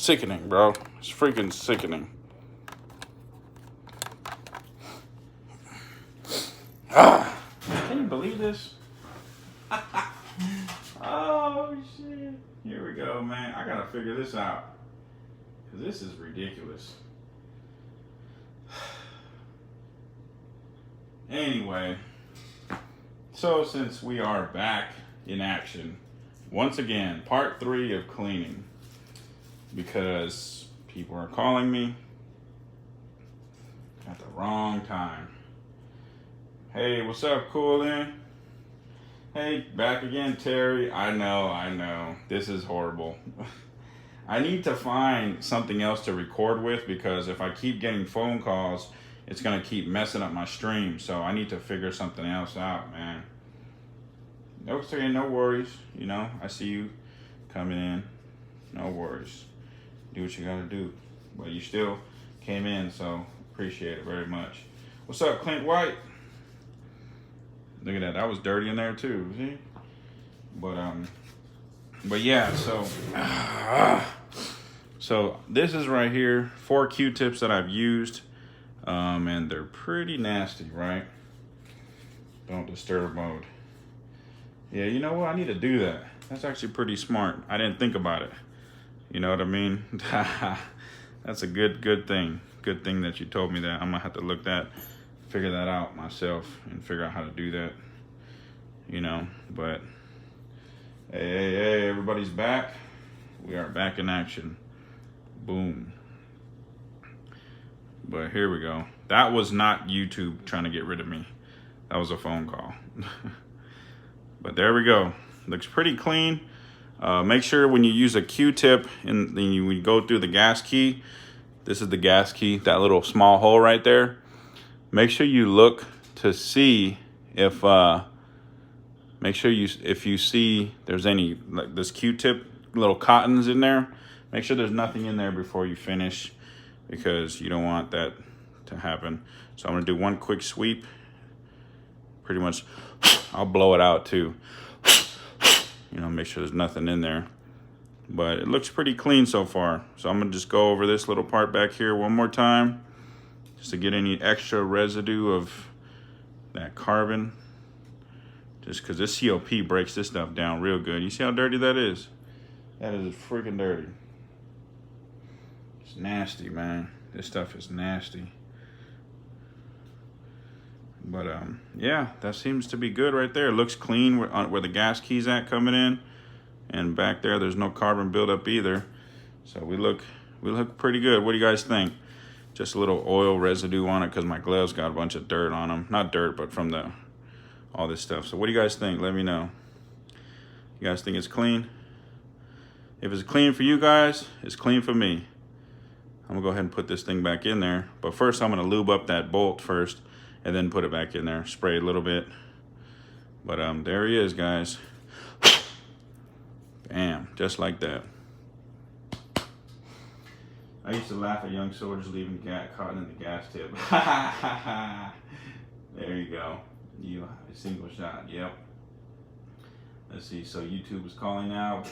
sickening, bro. It's freaking sickening. Can you believe this? Oh, shit. Here we go, man. I gotta figure this out. Because this is ridiculous. Anyway, so since we are back in action, once again, part 3 of cleaning. Because people are calling me at the wrong time. Hey, what's up, Coolin? Hey, back again, Terry. I know. This is horrible. I need to find something else to record with because if I keep getting phone calls, it's going to keep messing up my stream. So I need to figure something else out, man. Okay, no worries. You know, I see you coming in. No worries. Do what you got to do. But you still came in, so appreciate it very much. What's up, Clint White? Look at that. That was dirty in there too. See? But yeah. So this is right here. 4 Q-tips that I've used, and they're pretty nasty, right? Don't disturb mode. Yeah, you know what? I need to do that. That's actually pretty smart. I didn't think about it. You know what I mean? That's a good thing. Good thing that you told me that. I'm gonna have to figure that out myself and figure out how to do that. You know, but hey, everybody's back. We are back in action. Boom. But here we go. That was not YouTube trying to get rid of me. That was a phone call. But there we go. Looks pretty clean. Make sure when you use a Q-tip and then you go through the gas key, this is the gas key, that little small hole right there. Make sure you look to see if if you see there's any like this Q-tip little cottons in there. Make sure there's nothing in there before you finish because you don't want that to happen. So I'm gonna do one quick sweep. Pretty much, I'll blow it out too. You know, make sure there's nothing in there. But it looks pretty clean so far. So I'm gonna just go over this little part back here one more time, just to get any extra residue of that carbon. Just because this COP breaks this stuff down real good. You see how dirty that is? That is freaking dirty. It's nasty, man. This stuff is nasty. But yeah, that seems to be good right there. It looks clean where the gas key's at coming in. And back there's no carbon buildup either. So we look pretty good. What do you guys think? Just a little oil residue on it because my gloves got a bunch of dirt on them. Not dirt, but from all this stuff. So what do you guys think? Let me know. You guys think it's clean? If it's clean for you guys, it's clean for me. I'm gonna go ahead and put this thing back in there. But first I'm gonna lube up that bolt first and then put it back in there. Spray a little bit. But there he is, guys. Bam, just like that. I used to laugh at young soldiers leaving cotton in the gas tip. There you go. A single shot, yep. Let's see, so YouTube is calling now.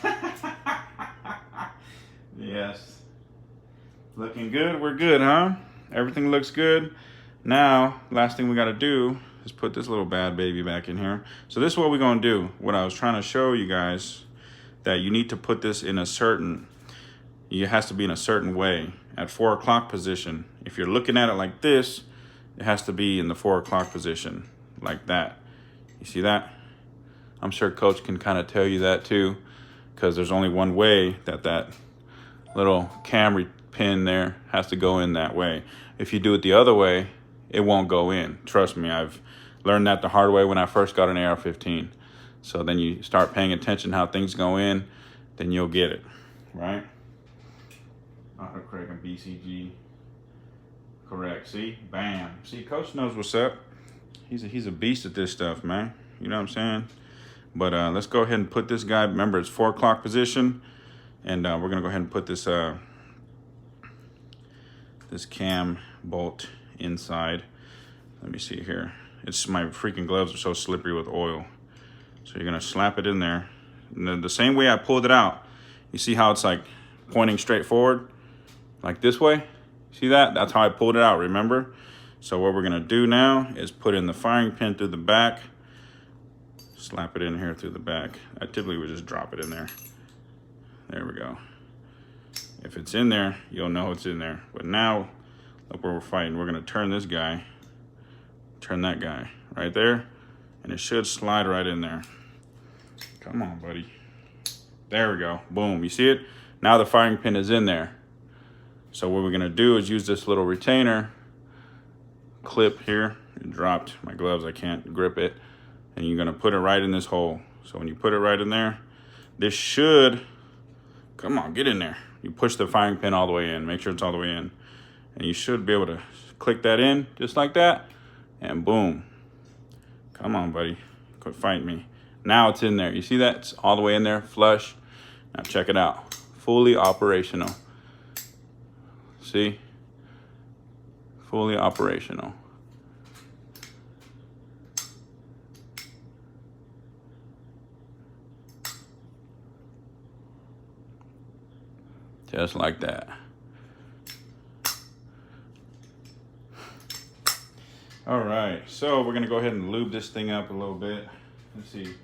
Yes. Looking good, we're good, huh? Everything looks good. Now, last thing we gotta do is put this little bad baby back in here. So this is what we're gonna do. What I was trying to show you guys, that you need to put this in it has to be in a certain way, at 4 o'clock position. If you're looking at it like this, it has to be in the 4 o'clock position, like that. You see that? I'm sure Coach can kind of tell you that too, because there's only one way that little camera pin there has to go in that way. If you do it the other way, it won't go in. Trust me, I've learned that the hard way when I first got an AR-15. So then you start paying attention how things go in, then you'll get it, right? Autocorrect and BCG. Correct, see? Bam. See, Coach knows what's up. He's a beast at this stuff, man. You know what I'm saying? But let's go ahead and put this guy, remember it's 4 o'clock position, and we're gonna go ahead and put this this cam bolt inside. Let me see here. My freaking gloves are so slippery with oil. So you're gonna slap it in there. And then the same way I pulled it out, you see how it's like pointing straight forward, like this way. See that? That's how I pulled it out, remember? So what we're gonna do now is put in the firing pin through the back, slap it in here through the back. I typically would just drop it in there. There we go. If it's in there, you'll know it's in there. But now, look where we're fighting. We're gonna turn this guy, turn that guy right there, and it should slide right in there. Come on, buddy. There we go, boom, you see it? Now the firing pin is in there. So what we're gonna do is use this little retainer clip here. It dropped my gloves, I can't grip it. And you're gonna put it right in this hole. So when you put it right in there, this should, come on, get in there. You push the firing pin all the way in, make sure it's all the way in. And you should be able to click that in, just like that, and boom. Come on, buddy, quit fighting me. Now it's in there, you see that? It's all the way in there, flush. Now check it out, fully operational. See? Fully operational. Just like that. All right, so we're gonna go ahead and lube this thing up a little bit. Let's see.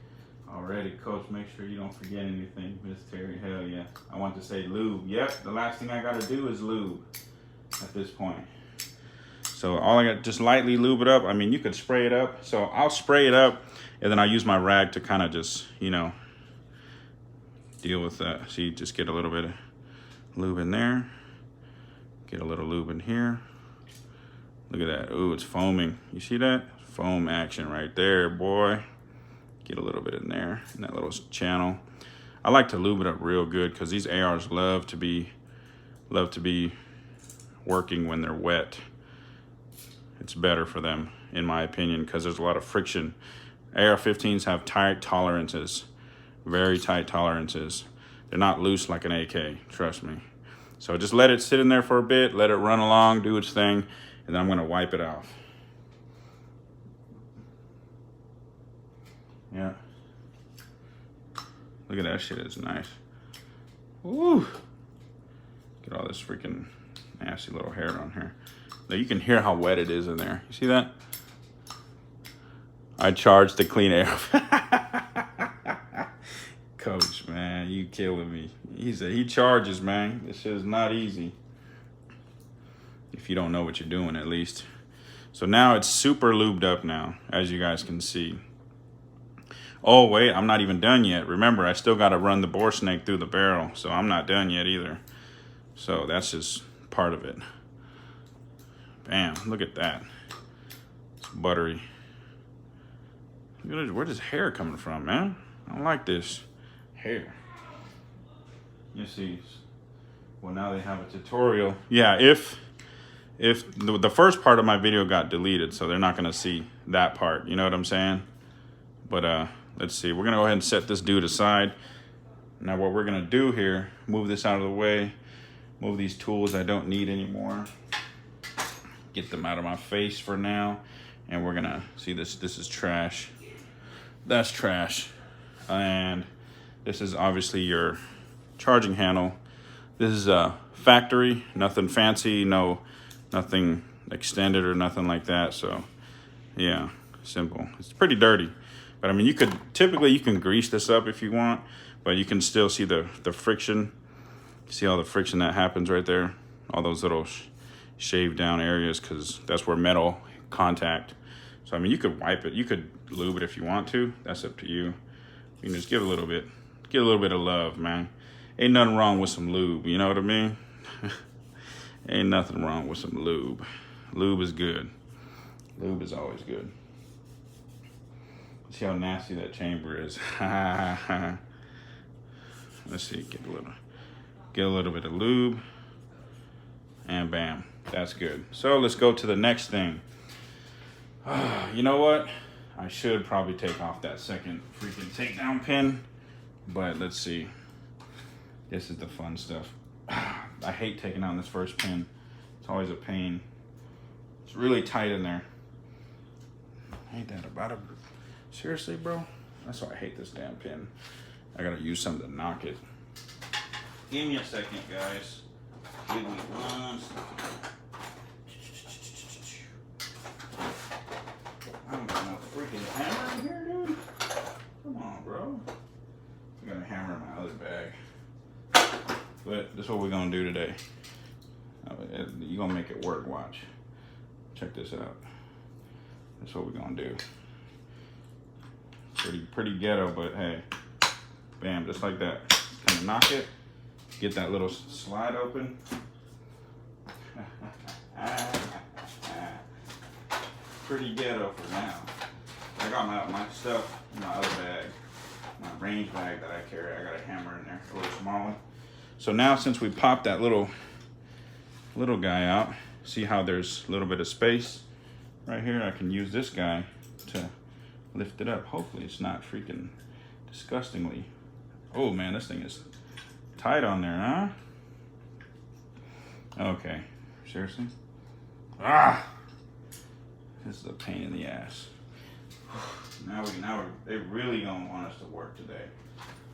Already, coach, make sure you don't forget anything, Miss Terry. Hell yeah. I want to say lube. Yep, the last thing I gotta do is lube at this point. So all I got, just lightly lube it up. I mean, you could spray it up. So I'll spray it up, and then I'll use my rag to kind of just, you know, deal with that. See, just get a little bit of lube in there. Get a little lube in here. Look at that. Ooh, it's foaming. You see that? Foam action right there, boy. Get a little bit in there, in that little channel. I like to lube it up real good because these ARs love to be working when they're wet. It's better for them, in my opinion, because there's a lot of friction. AR-15s have tight tolerances, very tight tolerances. They're not loose like an AK, trust me. So just let it sit in there for a bit, let it run along, do its thing, and then I'm gonna wipe it off. Yeah. Look at that shit, it's nice. Woo! Get all this freaking nasty little hair on here. Now you can hear how wet it is in there. You see that? I charge to clean air. Coach, man, you killing me. He charges, man. This shit is not easy. If you don't know what you're doing, at least. So now it's super lubed up now, as you guys can see. Oh, wait, I'm not even done yet. Remember, I still got to run the bore snake through the barrel, so I'm not done yet either. So that's just part of it. Bam, look at that. It's buttery. Where's this hair coming from, man? I don't like this hair. You see, well, now they have a tutorial. Yeah, if the first part of my video got deleted, so they're not going to see that part. You know what I'm saying? But let's see. We're going to go ahead and set this dude aside. Now what we're going to do here, move this out of the way, move these tools I don't need anymore, get them out of my face for now, and we're going to see this is trash. That's trash. And this is obviously your charging handle. This is a factory, nothing fancy, nothing extended or nothing like that. So yeah, simple. It's pretty dirty, but I mean, you can grease this up if you want, but you can still see the friction. See all the friction that happens right there, all those little shaved down areas, because that's where metal contact. So I mean, you could wipe it, you could lube it if you want to. That's up to you. You can just give a little bit of love, man. Ain't nothing wrong with some lube, you know what I mean? Ain't nothing wrong with some lube. Lube is good. Lube is always good. See how nasty that chamber is. Let's see, get a little bit of lube, and bam, that's good. So let's go to the next thing. You know what? I should probably take off that second freaking takedown pin, but let's see. This is the fun stuff. I hate taking out this first pin. It's always a pain. It's really tight in there. Ain't that about it? Seriously, bro? That's why I hate this damn pin. I gotta use something to knock it. Give me a second, guys. Give me 1 second. I don't got no freaking hammer in here, dude. Come on, bro. I got a hammer in my other bag. But this is what we're gonna do today. You're gonna make it work, watch. Check this out. That's what we're gonna do. Pretty ghetto, but hey. Bam, just like that. Kind of knock it. Get that little slide open. Pretty ghetto for now. I got my stuff in my other bag. My range bag that I carry. I got a hammer in there, a little small one. So now since we popped that little guy out, see how there's a little bit of space right here? I can use this guy to lift it up. Hopefully it's not freaking disgustingly. Oh man, this thing is tight on there, huh? Okay, seriously? Ah! This is a pain in the ass. Now they really don't want us to work today.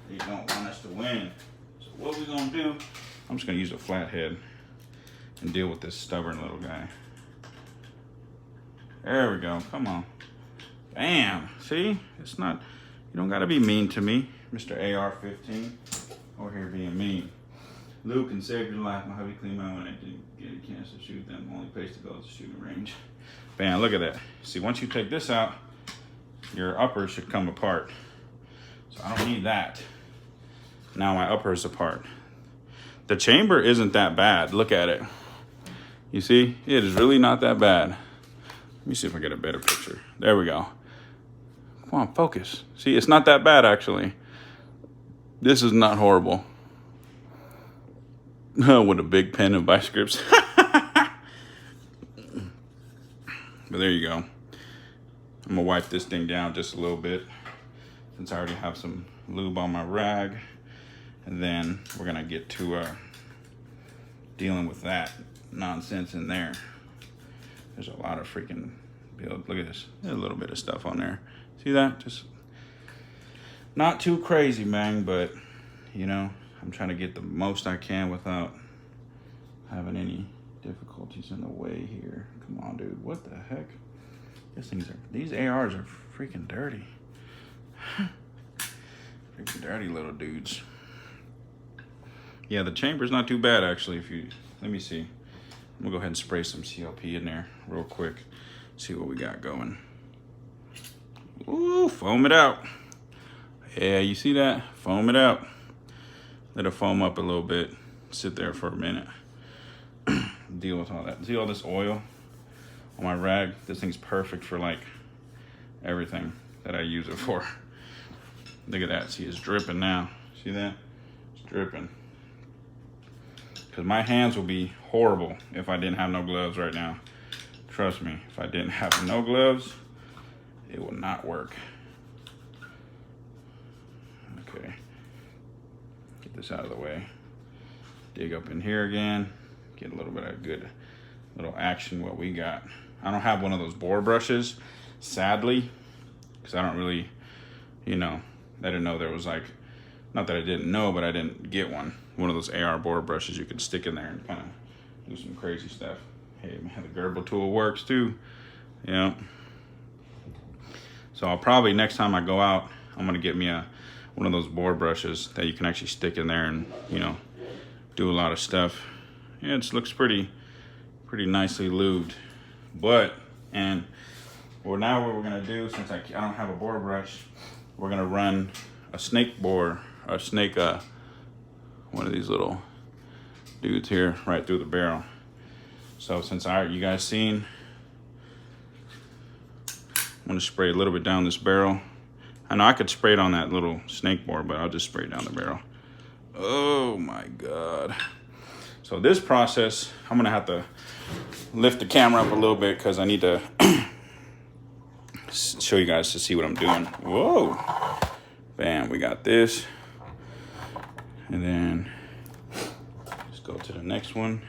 They don't want us to win. So what we gonna do? I'm just gonna use a flathead and deal with this stubborn little guy. There we go. Come on. Bam. See? It's not. You don't gotta be mean to me, Mr. AR-15. Over here being mean. Luke and saved your life. My hubby cleaned my when I didn't get a chance to shoot them. The only place to go is the shooting range. Bam, look at that. See, once you take this out, your upper should come apart. So I don't need that. Now my upper is apart. The chamber isn't that bad. Look at it. You see, it is really not that bad. Let me see if I get a better picture. There we go. Come on, focus. See, it's not that bad actually. This is not horrible. With a big pen and vice grips. But there you go. I'm gonna wipe this thing down just a little bit since I already have some lube on my rag. And then we're gonna get to dealing with that nonsense in there. There's a lot of freaking build. Look at this. There's a little bit of stuff on there. See that? Just not too crazy, man, but you know, I'm trying to get the most I can without having any difficulties in the way here. Come on, dude. What the heck? These ARs are freaking dirty. Freaking dirty little dudes. Yeah, the chamber's not too bad actually. Let me see. I'm gonna go ahead and spray some CLP in there real quick. See what we got going. Ooh, foam it out. Yeah, you see that? Foam it out. Let it foam up a little bit. Sit there for a minute. Deal with all that. See all this oil on my rag? This thing's perfect for like everything that I use it for. Look at that. See, it's dripping now. See that? It's dripping. Because my hands will be horrible if I didn't have no gloves right now. Trust me, if I didn't have no gloves, it will not work. Okay. Get this out of the way. Dig up in here again. Get a little bit of good little action what we got. I don't have one of those bore brushes, sadly, because I don't really, you know, I didn't know there was like, not that I didn't know, but I didn't get one. One of those AR bore brushes you could stick in there and kind of do some crazy stuff. Hey, man, the gerbil tool works too. Yeah. So I'll probably, next time I go out, I'm gonna get me one of those bore brushes that you can actually stick in there and, you know, do a lot of stuff. Yeah, it looks pretty nicely lubed. But, now what we're gonna do, since I don't have a bore brush, we're gonna run a snake bore, or snake, one of these little dudes here right through the barrel. So since you guys seen, I'm gonna spray a little bit down this barrel. I know I could spray it on that little snake bore, but I'll just spray it down the barrel. Oh my God. So this process, I'm gonna have to lift the camera up a little bit because I need to show you guys to see what I'm doing. Whoa. Bam, we got this. And then let's go to the next one.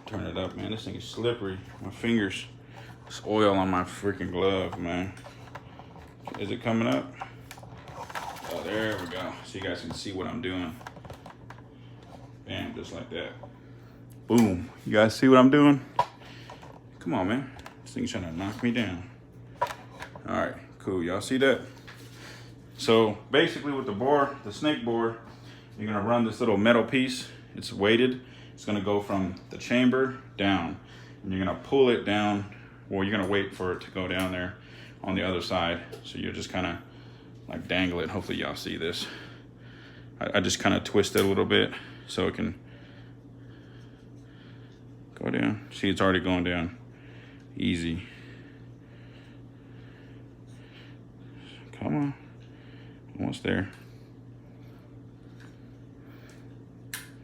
Turn it up, man. This thing is slippery. My fingers, there's oil on my freaking glove, man. Is it coming up? Oh, there we go. So you guys can see what I'm doing. Bam, just like that. Boom. You guys see what I'm doing? Come on, man. This thing's trying to knock me down. All right, cool. Y'all see that? So basically with the bore, the snake bore, you're gonna run this little metal piece. It's weighted. It's gonna go from the chamber down. And you're gonna pull it down, or you're gonna wait for it to go down there on the other side. So you're just kind of like dangle it. Hopefully y'all see this. I just kind of twist it a little bit so it can go down. See, it's already going down. Easy. Come on. Almost there.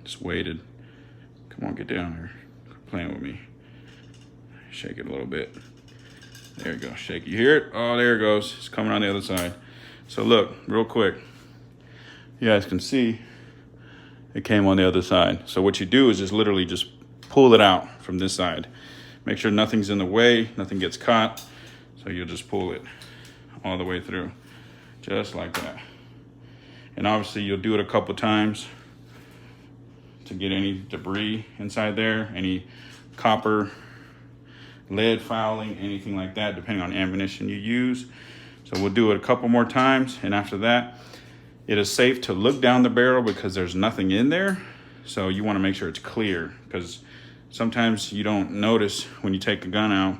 Just waited. Come on, get down here. Quit playing with me. Shake it a little bit. There you go. Shake. You hear it? Oh, there it goes. It's coming on the other side. So look, real quick. You guys can see it came on the other side. So what you do is just literally just pull it out from this side. Make sure nothing's in the way, nothing gets caught. So you'll just pull it all the way through, just like that. And obviously you'll do it a couple times to get any debris inside there, any copper, lead fouling, anything like that, depending on ammunition you use. So we'll do it a couple more times, and after that, it is safe to look down the barrel because there's nothing in there. So you want to make sure it's clear, because sometimes you don't notice when you take a gun out,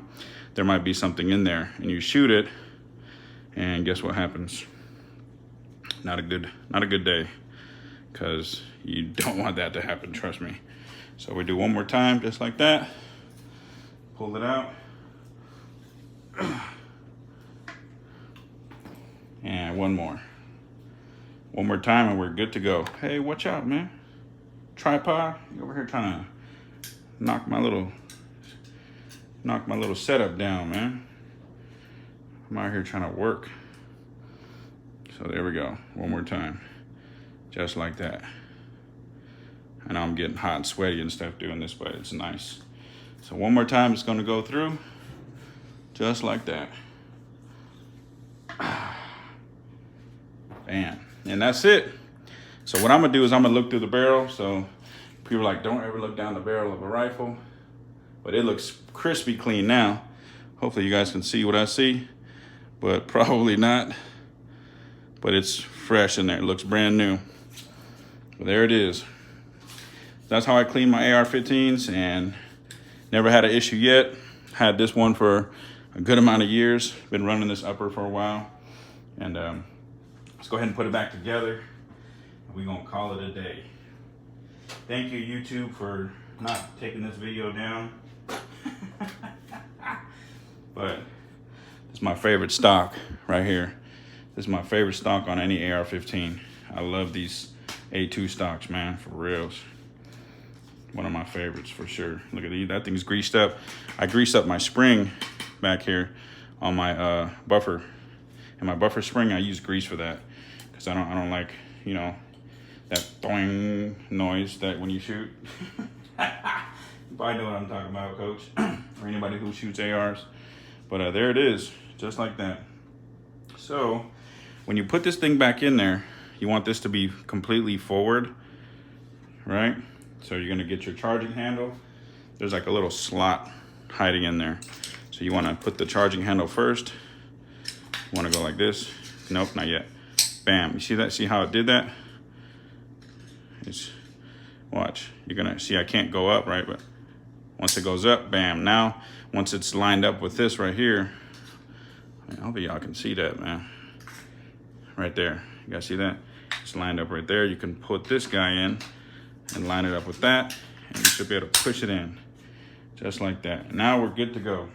there might be something in there, and you shoot it, and guess what happens? Not a good day, because you don't want that to happen, trust me. So we do one more time, just like that. Pull it out. And one more. One more time and we're good to go. Hey, watch out, man. Tripod, you over here trying to knock my little setup down, man. I'm out here trying to work. So there we go. One more time. Just like that. And I'm getting hot and sweaty and stuff doing this, but it's nice. So one more time, it's gonna go through. Just like that. Bam. And that's it. So what I'm gonna do is I'm gonna look through the barrel. So people are like, don't ever look down the barrel of a rifle. But it looks crispy clean now. Hopefully you guys can see what I see, but probably not. But it's fresh in there, it looks brand new. But there it is. That's how I clean my AR-15s, and never had an issue yet. Had this one for a good amount of years. Been running this upper for a while. And let's go ahead and put it back together. We're gonna call it a day. Thank you, YouTube, for not taking this video down. But this is my favorite stock right here. This is my favorite stock on any AR-15. I love these A2 stocks, man, for reals. One of my favorites for sure. Look at these, that thing's greased up. I greased up my spring back here on my buffer. And my buffer spring, I use grease for that, because I don't like, you know, that doing noise that when you shoot. You probably know what I'm talking about, coach, or anybody who shoots ARs. But there it is, just like that. So when you put this thing back in there, you want this to be completely forward, right? So you're gonna get your charging handle. There's like a little slot hiding in there. So you wanna put the charging handle first. You wanna go like this. Nope, not yet. Bam, you see that? See how it did that? Watch, you're gonna see I can't go up, right? But once it goes up, bam. Now, once it's lined up with this right here, I hope y'all can see that, man. Right there, you guys see that? It's lined up right there. You can put this guy in and line it up with that, and you should be able to push it in, just like that. Now we're good to go.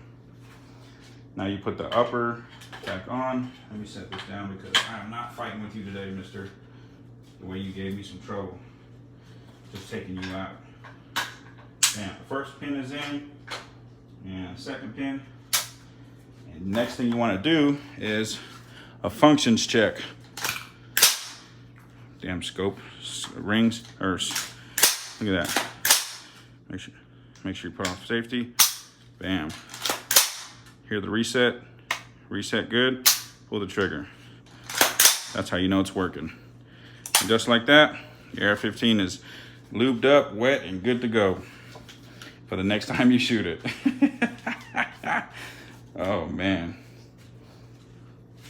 Now you put the upper back on. Let me set this down because I am not fighting with you today, mister. The way you gave me some trouble. Just taking you out. Bam, the first pin is in, and the second pin. And next thing you want to do is a functions check. Damn scope, rings, or look at that. Make sure you put off safety. Bam. Hear the reset. Reset good. Pull the trigger. That's how you know it's working. And just like that, the AR-15 is lubed up, wet, and good to go for the next time you shoot it. Oh man.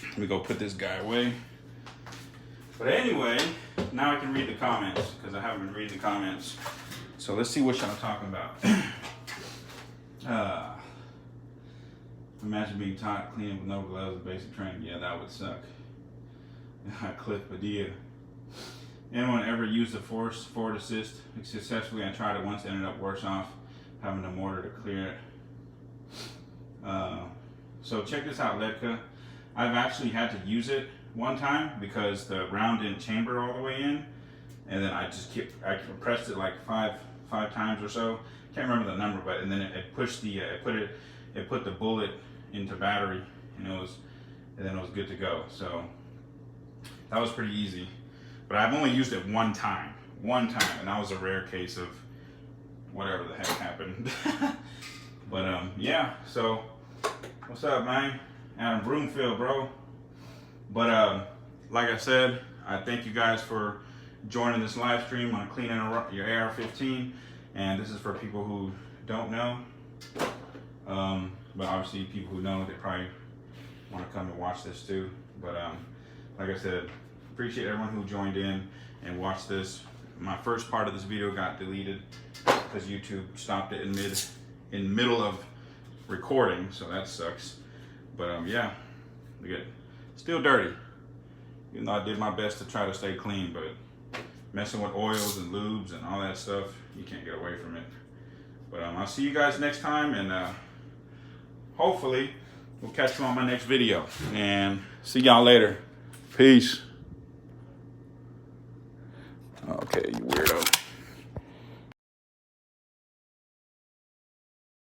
Let me go put this guy away. But anyway, now I can read the comments because I haven't been reading the comments. So let's see what y'all talking about. Imagine being taught cleaning with no gloves and basic training. Yeah, that would suck. Cliff Padilla. Anyone ever used the forward assist successfully? I tried it once, ended up worse off having a mortar to clear it. So check this out, Ledka. I've actually had to use it one time because the round didn't chamber all the way in, and then I pressed it like five times or so. Can't remember the number, but and then it pushed the it put the bullet into battery, and then it was good to go. So that was pretty easy. But I've only used it one time, and that was a rare case of whatever the heck happened. But yeah, so what's up, man? Adam Broomfield, bro. But like I said, I thank you guys for joining this live stream on cleaning your AR-15, and this is for people who don't know. But obviously people who know, they probably want to come and watch this too. But like I said, appreciate everyone who joined in and watched this. My first part of this video got deleted because YouTube stopped it in middle of recording, so that sucks. But yeah, look at it. Still dirty. Even though I did my best to try to stay clean, but messing with oils and lubes and all that stuff, you can't get away from it. But I'll see you guys next time, and hopefully we'll catch you on my next video. And see y'all later. Peace. Okay, you weirdo.